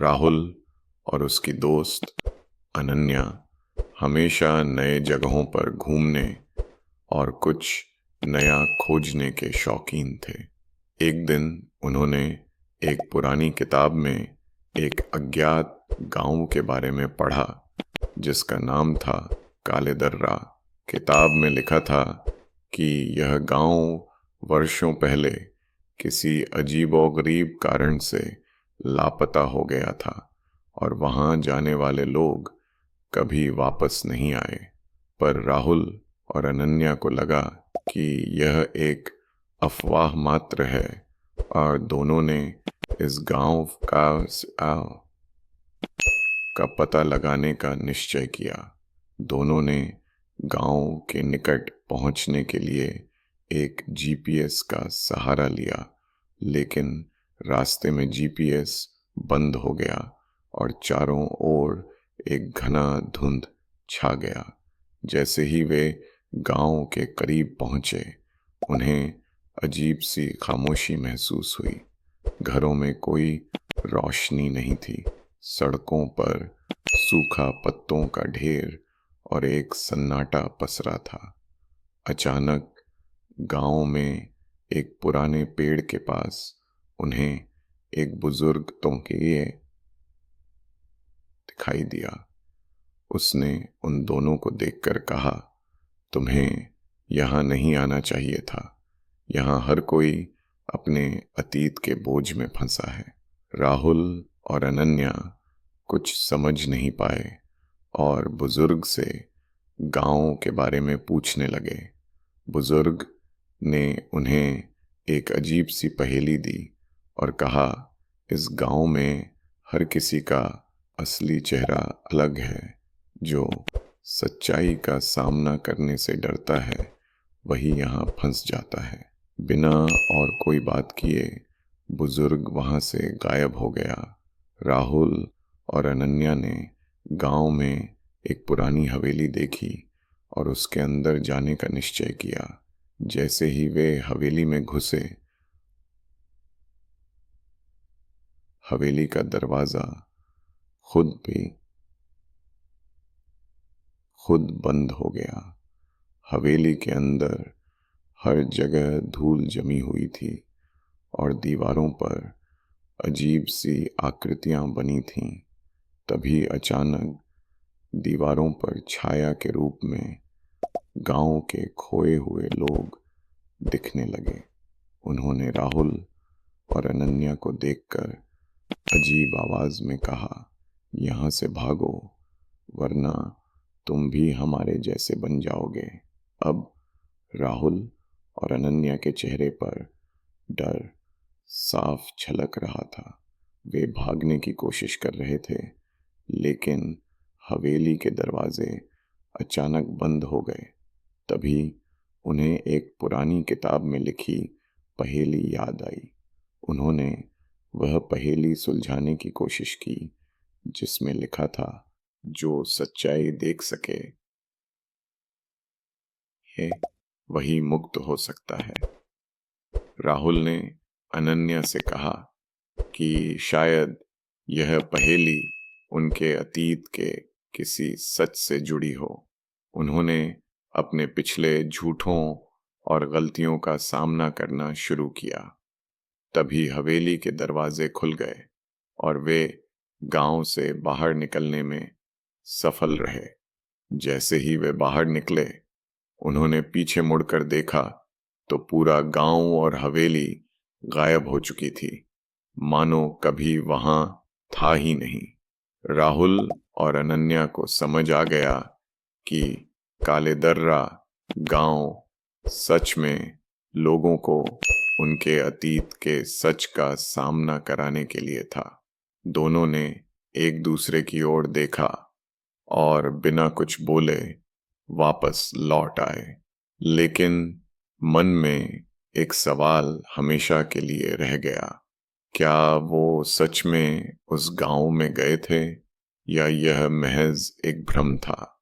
राहुल और उसकी दोस्त अनन्या हमेशा नए जगहों पर घूमने और कुछ नया खोजने के शौकीन थे। एक दिन उन्होंने एक पुरानी किताब में एक अज्ञात गांव के बारे में पढ़ा जिसका नाम था काले दर्रा। किताब में लिखा था कि यह गांव वर्षों पहले किसी अजीबोगरीब कारण से लापता हो गया था और वहां जाने वाले लोग कभी वापस नहीं आए। पर राहुल और अनन्या को लगा कि यह एक अफवाह मात्र है और दोनों ने इस गांव का पता लगाने का निश्चय किया। दोनों ने गांव के निकट पहुंचने के लिए एक जीपीएस का सहारा लिया, लेकिन रास्ते में जीपीएस बंद हो गया और चारों ओर एक घना धुंध छा गया। जैसे ही वे गांव के करीब पहुंचे, उन्हें अजीब सी खामोशी महसूस हुई। घरों में कोई रोशनी नहीं थी। सड़कों पर सूखा पत्तों का ढेर और एक सन्नाटा पसरा था। अचानक गांव में एक पुराने पेड़ के पास उन्हें एक बुजुर्ग ये दिखाई दिया। उसने उन दोनों को देखकर कहा, तुम्हें यहाँ नहीं आना चाहिए था। यहाँ हर कोई अपने अतीत के बोझ में फंसा है। राहुल और अनन्या कुछ समझ नहीं पाए और बुजुर्ग से गांव के बारे में पूछने लगे। बुजुर्ग ने उन्हें एक अजीब सी पहेली दी और कहा, इस गांव में हर किसी का असली चेहरा अलग है। जो सच्चाई का सामना करने से डरता है वही यहाँ फंस जाता है। बिना और कोई बात किए बुजुर्ग वहां से गायब हो गया। राहुल और अनन्या ने गांव में एक पुरानी हवेली देखी और उसके अंदर जाने का निश्चय किया। जैसे ही वे हवेली में घुसे, हवेली का दरवाजा खुद बंद हो गया। हवेली के अंदर हर जगह धूल जमी हुई थी और दीवारों पर अजीब सी आकृतियां बनी थीं। तभी अचानक दीवारों पर छाया के रूप में गांव के खोए हुए लोग दिखने लगे। उन्होंने राहुल और अनन्या को देखकर अजीब आवाज में कहा, यहाँ से भागो वरना तुम भी हमारे जैसे बन जाओगे। अब राहुल और अनन्या के चेहरे पर डर साफ झलक रहा था। वे भागने की कोशिश कर रहे थे, लेकिन हवेली के दरवाजे अचानक बंद हो गए। तभी उन्हें एक पुरानी किताब में लिखी पहेली याद आई। उन्होंने वह पहेली सुलझाने की कोशिश की जिसमें लिखा था, जो सच्चाई देख सके वही मुक्त हो सकता है। राहुल ने अनन्या से कहा कि शायद यह पहेली उनके अतीत के किसी सच से जुड़ी हो। उन्होंने अपने पिछले झूठों और गलतियों का सामना करना शुरू किया। तभी हवेली के दरवाजे खुल गए और वे गांव से बाहर निकलने में सफल रहे। जैसे ही वे बाहर निकले, उन्होंने पीछे मुड़कर देखा तो पूरा गांव और हवेली गायब हो चुकी थी, मानो कभी वहां था ही नहीं। राहुल और अनन्या को समझ आ गया कि काले दर्रा गांव सच में लोगों को उनके अतीत के सच का सामना कराने के लिए था। दोनों ने एक दूसरे की ओर देखा और बिना कुछ बोले वापस लौट आए। लेकिन मन में एक सवाल हमेशा के लिए रह गया, क्या वो सच में उस गांव में गए थे या यह महज एक भ्रम था।